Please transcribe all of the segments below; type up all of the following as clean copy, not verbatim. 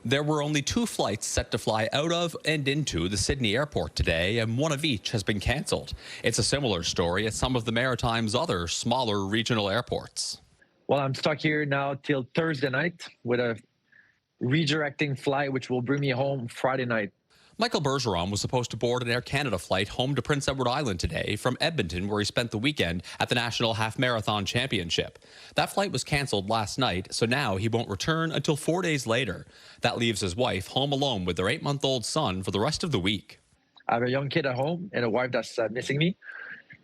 There were only two flights set to fly out of and into the Sydney airport today, and one of each has been cancelled. It's a similar story at some of the Maritime's other smaller regional airports. Well, I'm stuck here now till Thursday night with a redirecting flight, which will bring me home Friday night. Michael Bergeron was supposed to board an Air Canada flight home to Prince Edward Island today from Edmonton, where he spent the weekend at the National Half Marathon Championship. That flight was cancelled last night, so now he won't return until 4 days later. That leaves his wife home alone with their 8-month-old son for the rest of the week. I have a young kid at home and a wife that's missing me.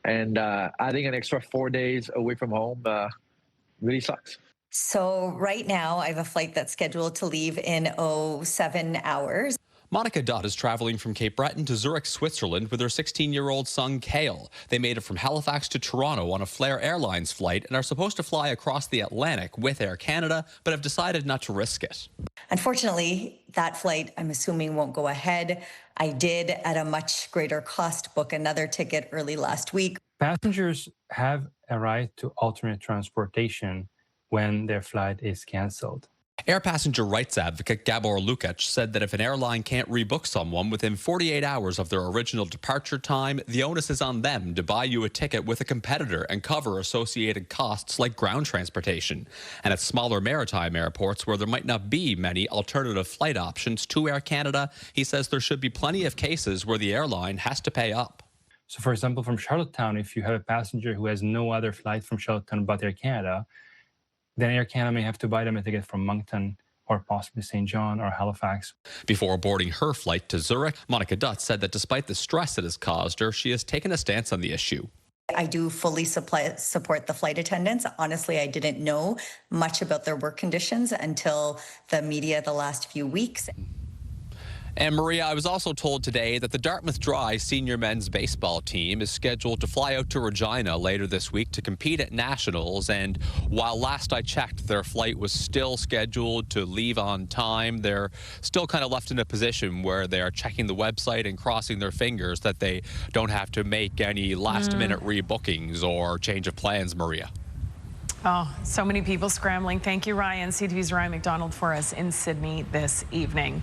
And adding an extra 4 days away from home really sucks. So right now I have a flight that's scheduled to leave in 7 hours. Monica Dutt is traveling from Cape Breton to Zurich, Switzerland with her 16-year-old son, Kale. They made it from Halifax to Toronto on a Flair Airlines flight and are supposed to fly across the Atlantic with Air Canada, but have decided not to risk it. Unfortunately, that flight, I'm assuming, won't go ahead. I did, at a much greater cost, book another ticket early last week. Passengers have a right to alternate transportation when their flight is canceled. Air passenger rights advocate Gabor Lukac said that if an airline can't rebook someone within 48 hours of their original departure time, the onus is on them to buy you a ticket with a competitor and cover associated costs like ground transportation. And at smaller maritime airports where there might not be many alternative flight options to Air Canada, he says there should be plenty of cases where the airline has to pay up. So, for example, from Charlottetown, if you have a passenger who has no other flight from Charlottetown but Air Canada, then Air Canada may have to buy them a ticket from Moncton or possibly St. John or Halifax. Before boarding her flight to Zurich, Monica Dutt said that despite the stress it has caused her, she has taken a stance on the issue. I do fully support the flight attendants. Honestly, I didn't know much about their work conditions until the media the last few weeks. And Maria, I was also told today that the Dartmouth Dry senior men's baseball team is scheduled to fly out to Regina later this week to compete at Nationals. And while last I checked, their flight was still scheduled to leave on time, they're still kind of left in a position where they are checking the website and crossing their fingers that they don't have to make any last-minute rebookings or change of plans, Maria. Oh, so many people scrambling. Thank you, Ryan. CTV's Ryan McDonald for us in Sydney this evening.